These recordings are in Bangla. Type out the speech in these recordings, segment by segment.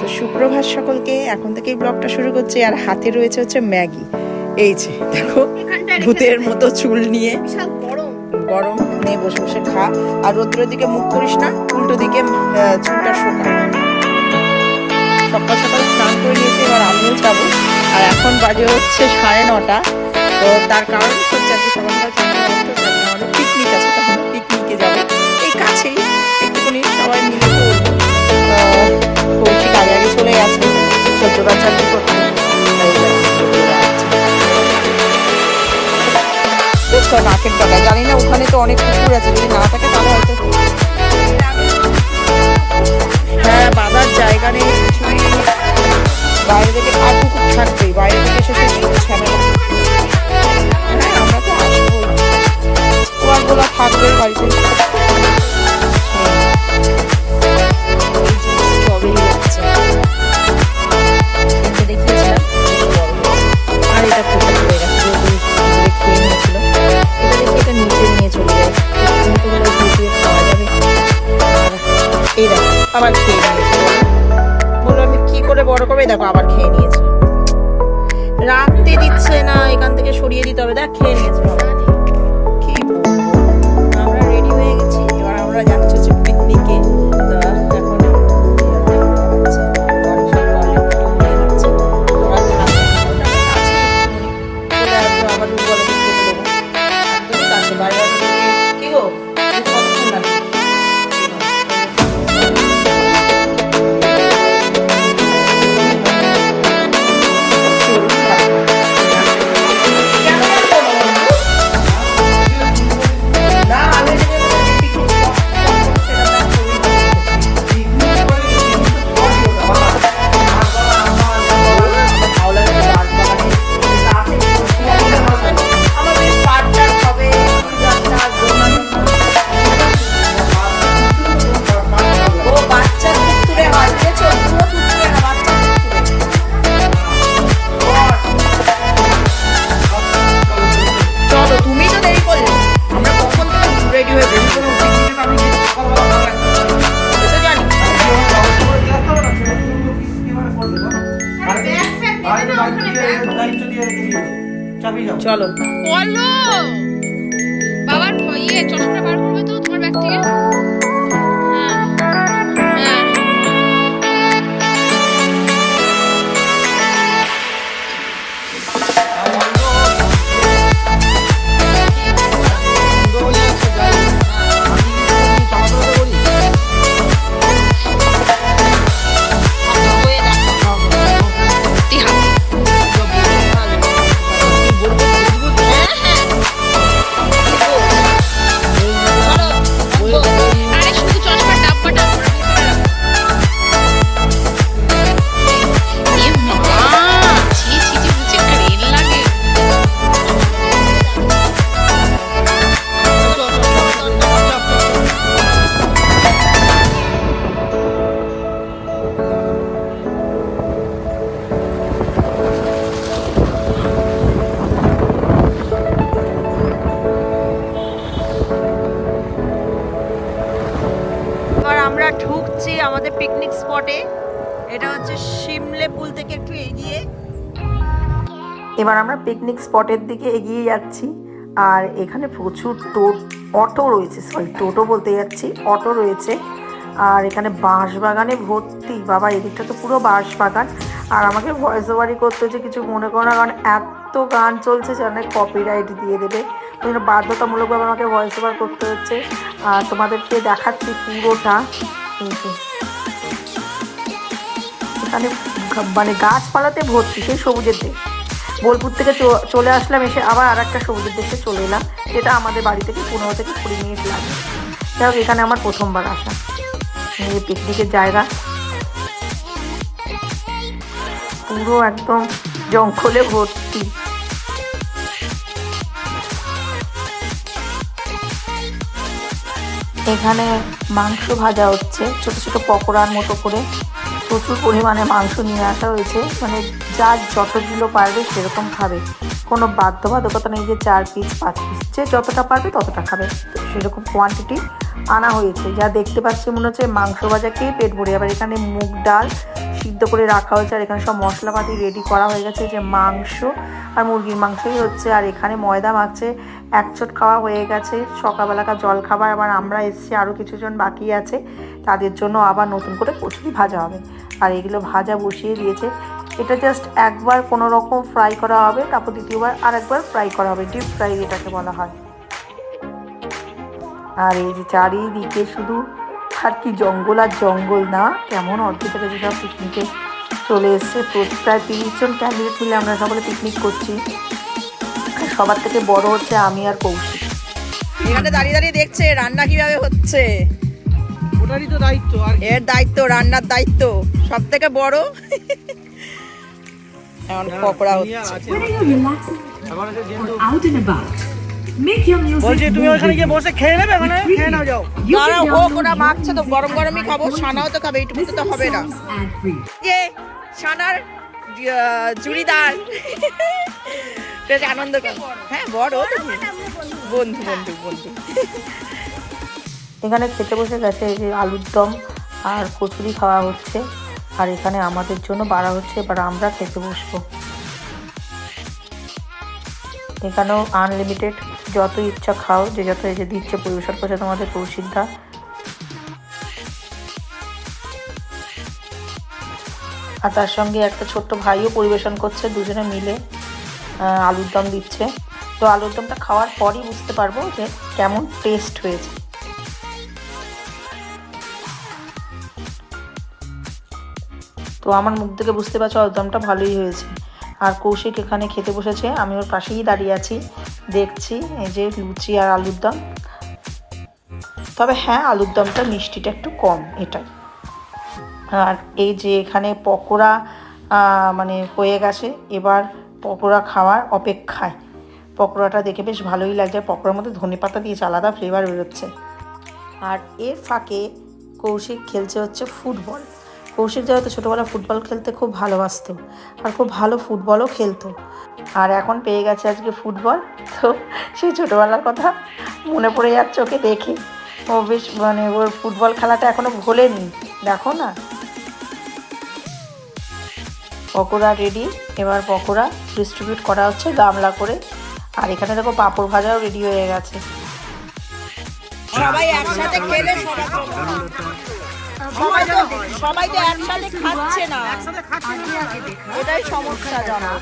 তো সুপ্রভাত সকলকে, এখন থেকেই ব্লগটা শুরু করছি। আর হাতে রয়েছে হচ্ছে ম্যাগি। এই যে দেখো, ভূতের মতো চুল নিয়ে, গরম নিয়ে বসে বসে খা। আর রোদ্রের দিকে মুখ করিস না, উল্টো দিকে চুলটা শোকা। সকাল সকাল স্নান করে নিয়েছি, এবার আমিও যাবো। আর এখন বাজে হচ্ছে 9:30। তো তার কারণ হচ্ছে আজকে সকালবেলা আমাদের পিকনিক আছে, তখন পিকনিকে যাবো। এই কাছেই একটুখানি সবাই মিলে করবো। কৌশিক আগে আগে চলে গেছে সহ্য বাচ্চাকে করতে। নাকের টাকায় জানি না, ওখানে তো অনেক পুকুর আছে, যদি না থাকে তাহলে হয়তো। হ্যাঁ, বাঁধার জায়গা নেই কিছুই। বাইরে থেকে আর পুকুর থাকবেই, বাইরে থেকে এসে ঝামেলা। হ্যাঁ, আমরা তো আসবো, গোলা থাকবে বাড়িতে। আর এটা কোথায় পড়ে গেছে, খেয়ে নিয়েছিল। এটা দেখে এটা নিচে নিয়ে চলে যায়, খাওয়া যাবে। আর এই দেখো আবার খেয়ে নিয়েছে, বললো আমি কি করে বড় করবে, দেখো আবার খেয়ে নিয়েছে। রাখতে দিচ্ছে না, এখান থেকে সরিয়ে দিতে হবে। দেখ খেয়ে নিয়েছে। কি আমরা রেডি হয়ে গেছি, এবার আমরা যাচ্ছি হচ্ছে পিকনিকে। এখন চলো বলো বাবার চশমাটা বার করবে তো তোমার ব্যাগ থেকে। আমরা ঢুকছি আমাদের পিকনিক স্পটে। এটা হচ্ছে শিমলে পুল থেকে একটু এগিয়ে। এবার আমরা পিকনিক স্পটের দিকে এগিয়ে যাচ্ছি। আর এখানে প্রচুর অটো রয়েছে, টোটো বলতে যাচ্ছি, অটো রয়েছে। আর এখানে বাঁশ বাগানে ভর্তি। বাবা, এদিকটা তো পুরো বাঁশ বাগান। আর আমাকে ভয়েস ওভারই করতে হচ্ছে, কিছু মনে করো না, কারণ এত গান চলছে যে অনেক কপিরাইট দিয়ে দেবে। ওই জন্য বাধ্যতামূলকভাবে আমাকে ভয়েস ওভার করতে হচ্ছে। আর তোমাদেরকে দেখাচ্ছি পুরোটা। এখানে মানে গাছপালাতে ভর্তি, সেই সবুজের দেশ। বোলপুর থেকে চলে আসলাম, এসে আবার আর একটা সবুজের দেশে চলে এলাম, যেটা আমাদের বাড়ি থেকে 15 থেকে 20 মিনিট লাগে। যাই হোক, এখানে আমার প্রথমবার আসা। এই পিকনিকের জায়গা পুরো একদম জঙ্গলে ভর্তি। এখানে মাংস ভাজা হচ্ছে, ছোট ছোট পকোড়ার মতো করে। প্রচুর পরিমাণে মাংস নিয়ে আসা হয়েছে, মানে যার যত কিলো পারবে সেরকম খাবে। কোনো বাধ্যবাধকতা নেই যে 4 পিস 5 পিস, যে যতটা পারবে ততটা খাবে। তো সেরকম কোয়ান্টিটি আনা হয়েছে। যা দেখতে পাচ্ছি মনে হচ্ছে মাংস ভাজা খেয়ে পেট ভরে। আবার এখানে মুগ ডাল, সিদ্ধ করে রাখা হয়েছে। আর এখানে সব মশলাপাতি রেডি করা হয়ে গেছে, যে মাংস আর মুরগির মাংসই হচ্ছে। আর এখানে ময়দা মাখছে, একচোট খাওয়া হয়ে গেছে সকালবেলাকার জল খাবার। আবার আমরা এসছি, আরও কিছুজন বাকি আছে, তাদের জন্য আবার নতুন করে কচুরি ভাজা হবে। আর এগুলো ভাজা বসিয়ে দিয়েছে। এটা জাস্ট একবার কোনো রকম ফ্রাই করা হবে, তারপর দ্বিতীয়বার আর একবার ফ্রাই করা হবে, ডিপ ফ্রাই এটাকে বলা হয়। আর এই যে চারিদিকে শুধু আর কি জঙ্গল আর জঙ্গল, না কেমন অদ্ভুত থেকে সব পিকনিকে চলে এসছে। প্রায় 30 জন ক্যান্ডিডেট মিলে আমরা সকলে পিকনিক করছি। সবার থেকে বড় হচ্ছে আমি আর কৌশিক। এখানে দাঁড়িয়ে দাঁড়িয়ে দেখছে রান্না কিভাবে হচ্ছে। ওটারই তো দায়িত্ব, আর এর দায়িত্ব, রান্নার দায়িত্ব সব থেকে বড়। এখন পকোড়া হচ্ছে। বলছি তুমি ওখানে গিয়ে বসে খেয়ে নেবে, মানে খেয়ে নাও, যাও। দাঁড়া, ওরা মাখছে তো, গরম গরমই খাবো। ছানাও তো খাবে, এইটুকু তো হবে না। যে ছানার চুড়িদার বেশ আনন্দ কর। হ্যাঁ বড় তো, বন্ধু বন্ধু বন্ধু। এখানে খেতে বসে গেছে, এই যে আলুর দম আর কচুরি খাওয়া হচ্ছে। আর এখানে আমাদের জন্য বাড়া হচ্ছে, এবার আমরা খেতে বসবো। এখানেও আনলিমিটেড, যত ইচ্ছা খাও, যে যত এই যে দিচ্ছে পরিবেশন করছে তোমাদের কৌশিকদা। আর তার সঙ্গে একটা ছোট্ট ভাইও পরিবেশন করছে, দুজনে মিলে আলুর দম দিচ্ছে। তো আলুর দমটা খাওয়ার পরই বুঝতে পারবো যে কেমন টেস্ট হয়েছে। তো আমার মুখ থেকে বুঝতে পারছো আলুর দমটা ভালোই হয়েছে। আর কৌশিক এখানে খেতে বসেছে, আমি ওর পাশেই দাঁড়িয়ে আছি, দেখছি এই যে লুচি আর আলুর দম। তবে হ্যাঁ, আলুর দমটা মিষ্টিটা একটু কম, এটাই। আর এই যে এখানে পকোড়া মানে হয়ে গেছে, এবার পকোড়া খাওয়ার অপেক্ষায়। পকোড়াটা দেখে বেশ ভালোই লাগছে, পকোড়ার মধ্যে ধনেপাতা দিয়েছে, আলাদা ফ্লেভার বেরোচ্ছে। আর এর ফাঁকে কৌশিক খেলছে হচ্ছে ফুটবল। কৌশিক যেহেতু ছোটোবেলা ফুটবল খেলতে খুব ভালোবাসতো, আর খুব ভালো ফুটবলও খেলতো। আর এখন পেয়ে গেছে আজকে ফুটবল, তো সেই ছোটোবেলার কথা মনে পড়ে যাচ্ছে ওকে দেখে। ও বেশ মানে ওর ফুটবল খেলাটা এখনও ভোলেনি, দেখো না। পকোড়া রেডি, এবার পকোড়া ডিস্ট্রিবিউট করা হচ্ছে গামলা করে। আর এখানে দেখো পাঁপড় ভাজাও রেডি হয়ে গেছে। সবাই একসাথে খেলে সবাই তো একসাথে খাচ্ছে না, এটাই সমস্যা জানো।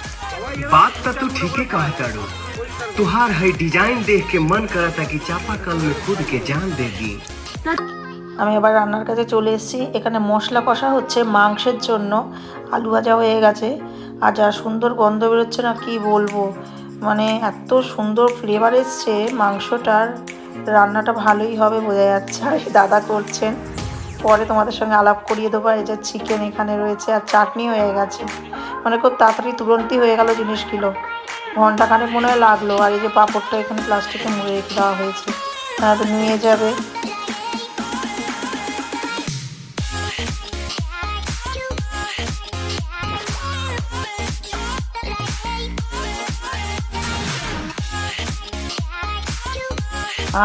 बात तो ठीक है कहता रो, तुहार है डिजाइन देख के मन करता कि चापाकल में खुद के जान दे दी। আমি এবার রান্নার কাছে চলে এসেছি। এখানে মশলা কষা হচ্ছে মাংসের জন্য, আলু ভাজা হয়ে গেছে। আর যা সুন্দর গন্ধ বেরোচ্ছে না, কি বলবো, মানে এত সুন্দর ফ্লেভার এসছে মাংসটার। রান্নাটা ভালোই হবে বোঝা যাচ্ছে। আর এই দাদা করছেন, পরে তোমাদের সঙ্গে আলাপ করিয়ে দেবো। এই যে চিকেন এখানে রয়েছে, আর চাটনি হয়ে গেছে, মানে খুব তাড়াতাড়ি তুরন্তই হয়ে গেল জিনিসগুলো, ঘন্টাখানেক মনে হয় লাগলো। আর এই যে পাঁপড়টা এখানে প্লাস্টিকে মুড়ে রেখে দেওয়া হয়েছে, তো নিয়ে যাবে।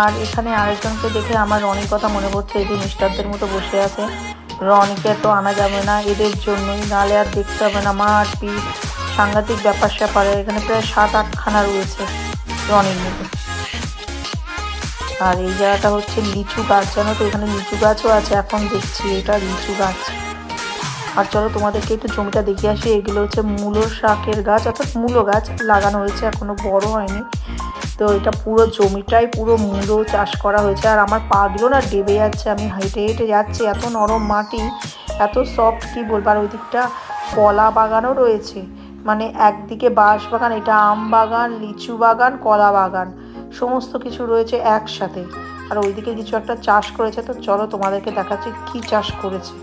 আর এখানে আরেকজনকে দেখে আমার রনির কথা মনে পড়ছে, এই যে মিস্টারদের মতো বসে আছে। রনিকে তো আনা যাবে না এদের জন্যই, নাহলে আর দেখতে হবে না মারপিট, সাংঘাতিক ব্যাপার স্যাপারে। এখানে প্রায় 7-8 খানা রয়েছে রনির মতো। আর এই জায়গাটা হচ্ছে লিচু গাছ, জানো তো, এখানে লিচু গাছও আছে, এখন দেখছি এটা লিচু গাছ। আর চলো তোমাদেরকে একটু জমিটা দেখে আসি। এগুলো হচ্ছে মূলো শাকের গাছ, অর্থাৎ মূলো গাছ লাগানো হয়েছে, এখনো বড় হয়নি। তো এটা পুরো জমিটাই পুরো মূলো চাষ করা হয়েছে। আর আমার পাগুলো না ডেবে যাচ্ছে, আমি হেঁটে হেঁটে যাচ্ছি, এত নরম মাটি, এত সফট, কি বলবো। আর ওই দিকটা কলা বাগানও রয়েছে, মানে একদিকে বাঁশ বাগান, এটা আম বাগান, লিচু বাগান, কলা বাগান, সমস্ত কিছু রয়েছে একসাথে। আর ওইদিকে কিছু একটা চাষ করেছে, তো চলো তোমাদেরকে দেখাচ্ছি কি চাষ করেছে।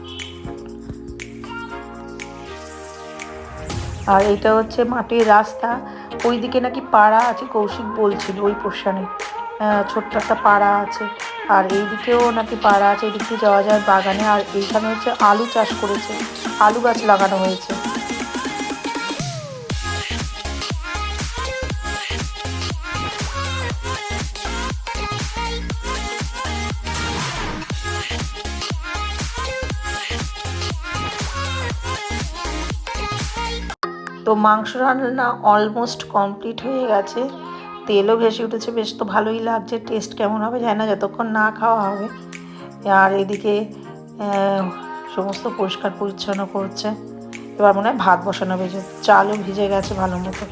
আর এটা হচ্ছে মাটির রাস্তা, ওইদিকে নাকি পাড়া আছে, কৌশিক বলছিল ওই পোর্শনে ছোট্ট একটা পাড়া আছে। আর এইদিকেও নাকি পাড়া আছে, এদিক দিয়ে যাওয়া যায় বাগানে। আর এইখানে হচ্ছে আলু চাষ করেছে, আলু গাছ লাগানো হয়েছে। তো মাংস রান্না অলমোস্ট কমপ্লিট হয়ে গেছে, তেলও ভেসে উঠেছে, বেশ তো ভালোই লাগছে। টেস্ট কেমন হবে জানি না, যতক্ষণ না খাওয়া হবে। আর এদিকে সমস্ত পরিষ্কার পরিচ্ছন্ন করছে। এবার মনে হয় ভাত বসানো ভেজে, চালও ভিজে গেছে ভালো মতো।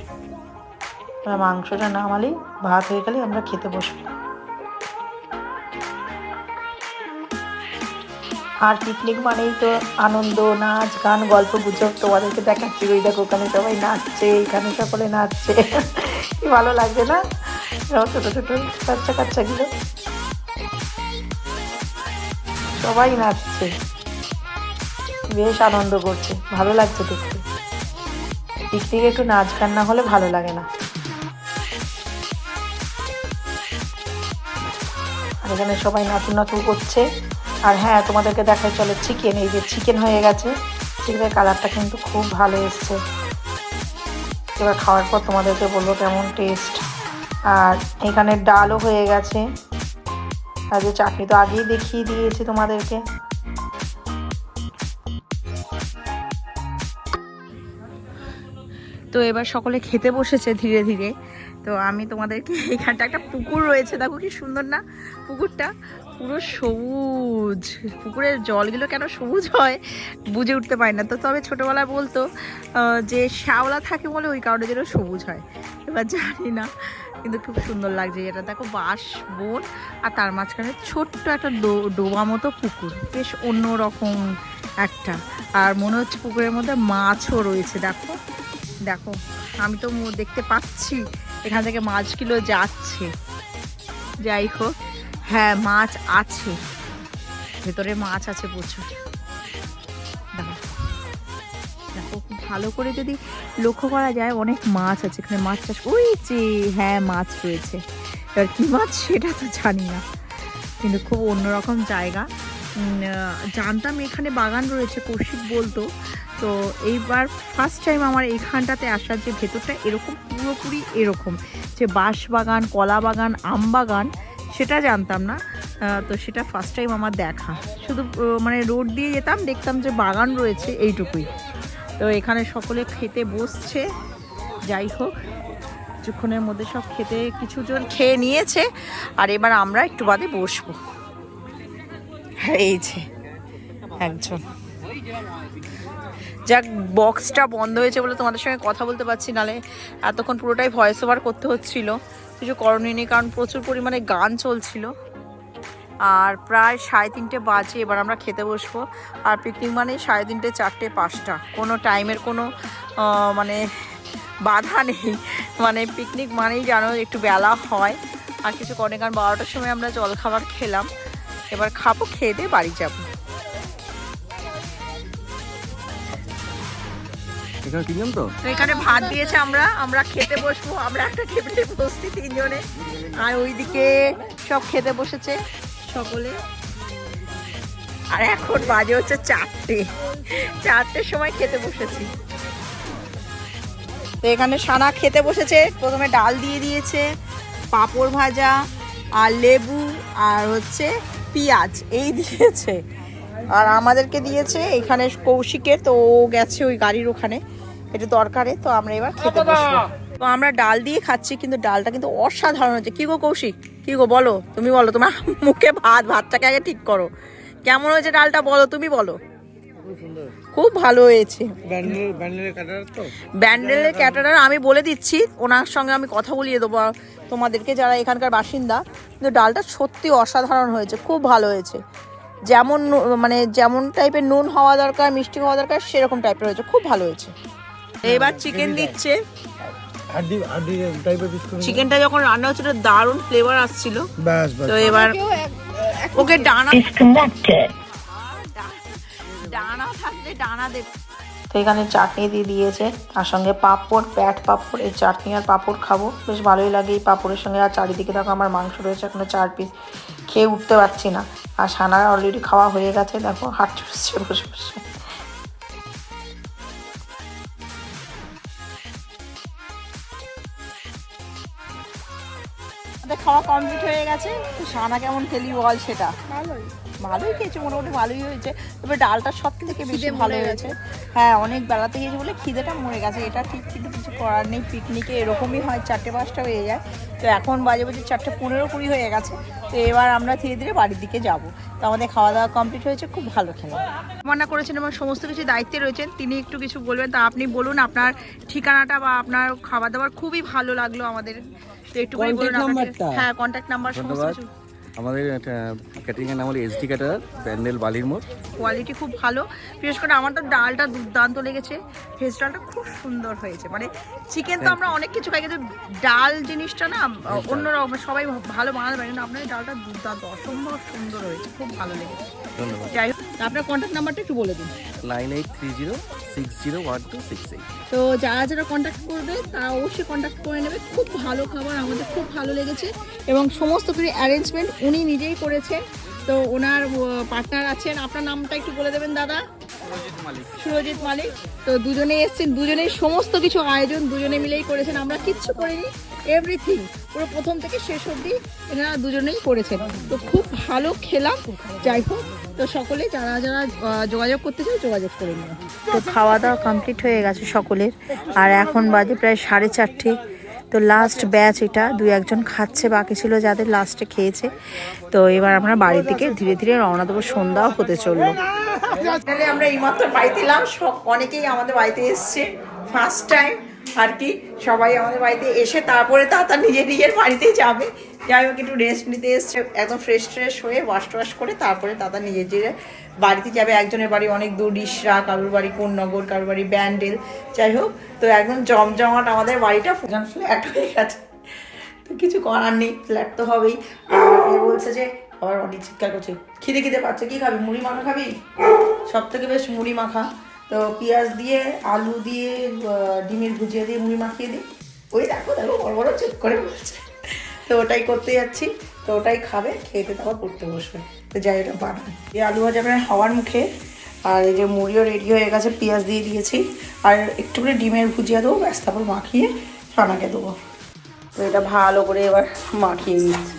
এবার মাংসটা নামালেই, ভাত হয়ে গেলেই আমরা খেতে বসবো। আর পিকনিক মানেই তো আনন্দ, নাচ গান, গল্প গুজব। তোমাদেরকে দেখাচ্ছি, ওই দেখো ওখানে সবাই নাচছে, এখানে সকলে নাচছে। কি ভালো লাগছে না, ছোটো ছোটো কাচ্চাগুলো সবাই নাচছে, বেশ আনন্দ করছে, ভালো লাগছে দেখতে। পিকনিকে একটু নাচ গান না হলে ভালো লাগে না। আর এখানে সবাই নাচু করছে। আর হ্যাঁ, তোমাদেরকে দেখাই চলো চিকেন। এই যে চিকেন হয়ে গেছে, চিকেনের কালারটা কিন্তু খুব ভালো এসছে। এবার খাওয়ার পর তোমাদেরকে বলবো কেমন টেস্ট। আর এখানে ডালও হয়ে গেছে, আর যে চাটনি তো আগেই দেখিয়ে দিয়েছি তোমাদেরকে। তো এবার সকলে খেতে বসেছে ধীরে ধীরে। তো আমি তোমাদেরকে, এখানটা একটা পুকুর রয়েছে, দেখো কি সুন্দর না পুকুরটা, পুরো সবুজ। পুকুরের জলগুলো কেন সবুজ হয় বুঝে উঠতে পারি না। তো তবে ছোটোবেলায় বলতো যে শ্যাওলা থাকে বলে ওই কারণে যেন সবুজ হয়, এবার জানি না, কিন্তু খুব সুন্দর লাগছে। এটা দেখো বাঁশ বন, আর তার মাঝখানে ছোট্ট একটা ডোবা মতো পুকুর, বেশ অন্যরকম একটা। আর মনে হচ্ছে পুকুরের মধ্যে মাছও রয়েছে। দেখো দেখো, আমি তো দেখতে পাচ্ছি এখান থেকে মাছগুলো যাচ্ছে। যাই হোক, হ্যাঁ মাছ আছে, ভেতরে মাছ আছে প্রচুর। দেখো দেখো, খুব ভালো করে যদি লক্ষ্য করা যায় অনেক মাছ আছে এখানে, মাছ চাষ। ওই যে হ্যাঁ মাছ রয়েছে, এবার কী মাছ সেটা তো জানি না, কিন্তু খুব অন্যরকম জায়গা। জানতাম এখানে বাগান রয়েছে, কৌশিক বলতো। তো এইবার ফার্স্ট টাইম আমার এইখানটাতে আসার, যে ভেতরটা এরকম পুরোপুরি এরকম, যে বাঁশ বাগান, কলা বাগান, আম বাগান, সেটা জানতাম না। তো সেটা ফার্স্ট টাইম আমার দেখা। শুধু মানে রোড দিয়ে যেতাম, দেখতাম যে বাগান রয়েছে, এইটুকুই। তো এখানে সকলে খেতে বসছে। যাই হোক, কিছুক্ষণের মধ্যে সব খেতে, কিছুজন খেয়ে নিয়েছে, আর এবার আমরা একটু বাদে বসবো। এই যে একজন, যাক বক্সটা বন্ধ হয়েছে বলে তোমাদের সঙ্গে কথা বলতে পারছি, নালে এতক্ষণ পুরোটাই ভয়েস ওভার করতে হচ্ছিল। কিছু করণীয় নেই, কারণ প্রচুর পরিমাণে গান চলছিল। আর প্রায় 3:30 বাজে, এবার আমরা খেতে বসবো। আর পিকনিক মানে 3:30, 4টে, 5টা, কোনো টাইমের কোনো মানে বাধা নেই। মানে পিকনিক মানেই জানো একটু বেলা হয়। আর কিছু করে, কারণ 12টার সময় আমরা জলখাবার খেলাম, এবার খাবো, খেয়ে দিয়ে বাড়ি যাবো। এখানে ভাত দিয়েছে, আমরা খেতে বসবো। আমরা একটা টেবিলে বসছি 3 জনে, আর ওইদিকে সব খেতে বসেছে সকলে। আর এখন বাজে হচ্ছে 4টের সময় খেতে বসেছি। তো এখানে সানা খেতে বসেছে, প্রথমে ডাল দিয়ে দিয়েছে, পাঁপড় ভাজা আর লেবু আর হচ্ছে পেঁয়াজ এই দিয়েছে। আর আমাদেরকে দিয়েছে এখানে কৌশিকের, তো ও গেছে ওই গাড়ির ওখানে, এটা দরকারে। তো আমরা এবার খেতে বসবো। তো আমরা ডাল দিয়ে খাচ্ছি, কিন্তু ডালটা কিন্তু অসাধারণ হচ্ছে। কি গো কৌশিক, কি গো বলো, তুমি বলো, তোমার মুখে ভাতটাকে আগে ঠিক করো, কেমন হয়েছে ডালটা বলো, তুমি বলো। খুব ভালো হয়েছে। ব্যান্ডেলের ক্যাটারার আমি বলে দিচ্ছি, ওনার সঙ্গে আমি কথা বলিয়ে দেবো তোমাদেরকে, যারা এখানকার বাসিন্দা। কিন্তু ডালটা সত্যি অসাধারণ হয়েছে, খুব ভালো হয়েছে। যেমন মানে যেমন টাইপের নুন হওয়া দরকার, মিষ্টি হওয়া দরকার, সেরকম টাইপের হয়েছে, খুব ভালো হয়েছে। এবার চিকেন দিচ্ছে, চিকেনটা যখন রান্না হচ্ছিল দারুণ ফ্লেভার আসছিল। তো এবার ওকে ডানা থাকলে ডানা দেব। তো এখানে চাটনি দিয়ে দিয়েছে, তার সঙ্গে পাঁপড়, পাঁপড়। এই চাটনি আর পাঁপড় খাবো, বেশ ভালোই লাগে এই পাঁপড়ের সঙ্গে। আর চারিদিকে দেখো আমার মাংস রয়েছে, এখনো 4 পিস, খেয়ে উঠতে পারছি না। আর সানার অলরেডি খাওয়া হয়ে গেছে, দেখো হাত চুষছে বসে বসে। খাওয়া কমপ্লিট হয়ে গেছে। তো সানা কেমন খেলি বল, সেটা ভালোই খেয়েছে, মোটামুটি ভালোই হয়েছে। তবে ডালটা সব থেকে বেশি ভালো হয়েছে। হ্যাঁ অনেক বেলাতে গিয়েছি বলে খিদেটা মরে গেছে, এটা ঠিক, কিন্তু কিছু করার নেই। পিকনিকে এরকমই হয়, 4টে-5টা হয়ে যায়। তো এখন বাজে 4:15-20 হয়ে গেছে। তো এবার আমরা ধীরে ধীরে বাড়ির দিকে যাব। তো আমাদের খাওয়া দাওয়া কমপ্লিট হয়েছে, খুব ভালো খেলাম। রান্না করেছেন এবং সমস্ত কিছু দায়িত্বে রয়েছেন তিনি, একটু কিছু বলবেন। তা আপনি বলুন আপনার ঠিকানাটা বা আপনার খাবার দাবার, খুবই ভালো লাগলো আমাদের। তো একটু বলুন আপনাকে। হ্যাঁ কন্ট্যাক্ট নাম্বার সমস্ত কিছু। আমাদের ক্যাটারিংয়ের নাম হলো SD ক্যাটারার, প্যান্ডেল বালির মোড়। কোয়ালিটি খুব ভালো, বিশেষ করে আমার তো ডালটা দুর্দান্ত লেগেছে। ভেজ ডালটা খুব সুন্দর হয়েছে। মানে চিকেন তো আমরা অনেক কিছু খাই, কিন্তু ডাল জিনিসটা না অন্যরকম, সবাই ভালো বানাতে পারে, কিন্তু আপনার ডালটা দুর্দান্ত, অসম্ভব সুন্দর হয়েছে, খুব ভালো লেগেছে। ধন্যবাদ। যাই হোক, আপনার কন্ট্যাক্ট নাম্বারটা একটু বলে দিন। 9830601268। তো যারা যারা কন্ট্যাক্ট করবে তারা অবশ্যই কন্ট্যাক্ট করে নেবে। খুব ভালো খাবার, আমাদের খুব ভালো লেগেছে এবং সমস্ত কিছু অ্যারেঞ্জমেন্ট উনি নিজেই করেছেন। তো ওনার পার্টনার আছেন, আপনার নামটা একটু বলে দেবেন দাদা। সুরজিৎ মালিক। তো দুজনেই এসেছেন, দুজনেই সমস্ত কিছু আয়োজন দুজনে মিলেই করেছেন, আমরা কিচ্ছু করিনি। এভরিথিং পুরো প্রথম থেকে শেষ অবধি এনারা দুজনেই করেছেন। তো খুব ভালো খেলাম। যাই হোক, তো সকলে যারা যারা যোগাযোগ করতে চাও যোগাযোগ করে নিও। তো খাওয়া দাওয়া কমপ্লিট হয়ে গেছে সকলের, আর এখন বাজে প্রায় 4:30। তো লাস্ট ব্যাচ এটা, 2-1জন খাচ্ছে, বাকি ছিল যাদের লাস্টে খেয়েছে। তো এবার আমরা বাড়ির দিকে ধীরে ধীরে রওনা দেবো, সন্ধ্যাও হতে চললো। আমরা এইমাত্র বাড়িতে এলাম, অনেকেই আমাদের বাড়িতে এসছে ফার্স্ট টাইম আর কি। সবাই আমাদের বাড়িতে এসে তারপরে তাতা নিজের বাড়িতে যাবে। যাই হোক, একটু রেস্ট নিতে এসছে, একদম ফ্রেশ হয়ে ওয়াশ টোয়াশ করে তারপরে দাদা নিজের বাড়িতে যাবে। একজনের বাড়ি অনেক দূর, ইশরা, কারোর বাড়ি কোন্নগর, কারোর বাড়ি ব্যান্ডেল। যাই হোক, তো একদম জমজমাট আমাদের বাড়িটা, ফ্ল্যাট হয়ে গেছে। তো কিছু করার নেই, ফ্ল্যাট তো হবেই। আর বলছে যে আবার অনেক চিৎকার করছে, খিদে পাচ্ছে, কি খাবি, মুড়ি মাখা খাবি? সব থেকে বেশ মুড়ি মাখা। তো পেঁয়াজ দিয়ে, আলু দিয়ে, ডিমের ভুজিয়া দিয়ে মুড়ি মাখিয়ে দিই। ওই দেখো বড় বড় চেক করে বলছে। তো ওটাই করতে যাচ্ছি, তো ওটাই খাবে, খেতে তারপর পড়তে বসবে। তো যাই, ওটা বানাই। এই আলু ভাজা প্রায় হওয়ার মুখে, আর এই যে মুড়িও রেডি হয়ে গেছে, পেঁয়াজ দিয়ে দিয়েছি, আর একটু করে ডিমের ভুজিয়া দেবো, ব্যাস তারপর মাখিয়ে ছানাকে দেবো। তো এটা ভালো করে এবার মাখিয়ে দিচ্ছি,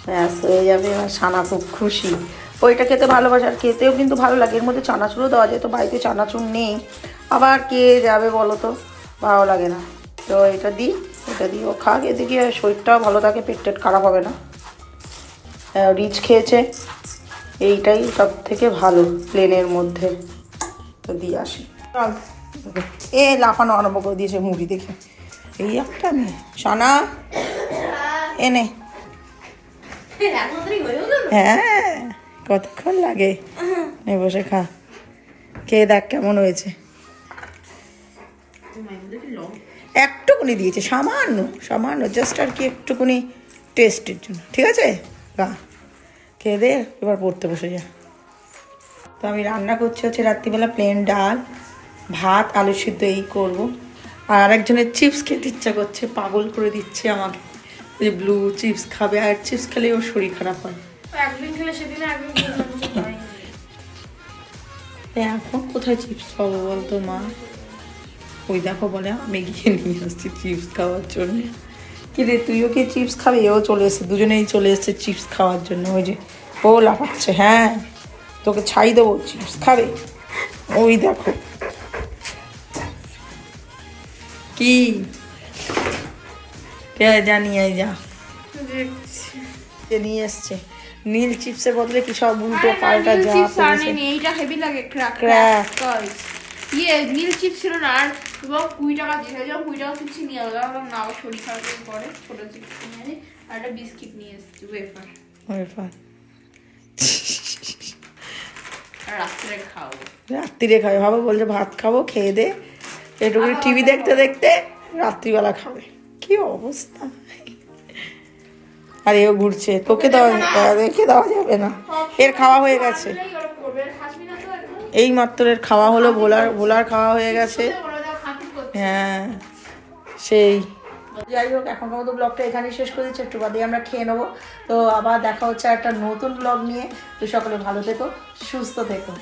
ব্যাস হয়ে যাবে। এবার ছানা খুব খুশি, ওইটা খেতে ভালোবাসে, আর খেতেও কিন্তু ভালো লাগে। এর মধ্যে চানাচুরও দেওয়া যায়, তো বাড়িতে চানাচুর নেই, আবার কে যাবে বলো তো, ভালো লাগে না। তো এটা দিই, এটা দিয়ে ও খাক, এতে কি শরীরটাও ভালো থাকে, পেট টেট খারাপ হবে না। রিচ খেয়েছে, এইটাই সব থেকে ভালো প্লেনের মধ্যে। তো দিয়ে আসি, চল। লাফানো আরম্ভ করে দিয়েছে মুড়ি দেখে। এই একটা মেয়ে, সানা এনে। হ্যাঁ, কতক্ষণ লাগে, বসে খা, খেয়ে দেখ কেমন হয়েছে। একটুকুনি দিয়েছে, সামান্য জাস্ট আর কি, একটুকুনি টেস্টের জন্য, ঠিক আছে। খেয়ে দে, এবার পড়তে বসে যা। তো আমি রান্না করছি হচ্ছে রাত্রিবেলা প্লেন ডাল, ভাত, আলু সিদ্ধ, এই করবো। আর আরেকজনের চিপস খেতে ইচ্ছা করছে, পাগল করে দিচ্ছে আমাকে, যে ব্লু চিপস খাবে, আর চিপস খেলে ওর শরীর খারাপ হয়। এখন কোথায় চিপস পাবো বলতো মা? ওই দেখো বলে আমি গিয়ে নিয়ে আসছি চিপস খাওয়ার জন্য। কি রে, তুইও কি চিপস খাবি? ও চলে এসছে, দুজনেই চলে এসছে চিপস খাওয়ার জন্য। ওই যে ও লাফাচ্ছে, হ্যাঁ তোকে ছাই দেবো, চিপস খাবে। ওই দেখো কি যা নিয়ে যা, নিয়ে এসছে নীল চিপসের বদলে কি সব উল্টো পাল্টা যা এইটা হেভি লাগে, ক্র্যাক নীল চিপস ছিল না, আর এবং 20 টাকা দিয়ে 20 টাকা চিপস নিয়ে গেলাম না, আবার শরীর খারাপের পরে ছোট চিপস নিয়ে আনি, আর একটা বিস্কিট নিয়ে এসেছি, ওয়েফার। রাত্রিরে খাবে, ভাবো বলছে ভাত খাবো, খেয়ে দে একটু করে টিভি দেখতে দেখতে রাত্রিবেলা খাবে। কি অবস্থা! আর এও ঘুরছে, তোকে রেখে দেওয়া যাবে না, এর খাওয়া হয়ে গেছে, এই মাত্র এর খাওয়া হলো, ভোলার খাওয়া হয়ে গেছে। হ্যাঁ সেই। যাই হোক, এখনকার মতো ব্লগটা এখানেই শেষ করে দিচ্ছি, একটু বাদে আমরা খেয়ে নেবো। তো আবার দেখা হচ্ছে একটা নতুন ব্লগ নিয়ে। তো সকলে ভালো থেকো, সুস্থ থেকো।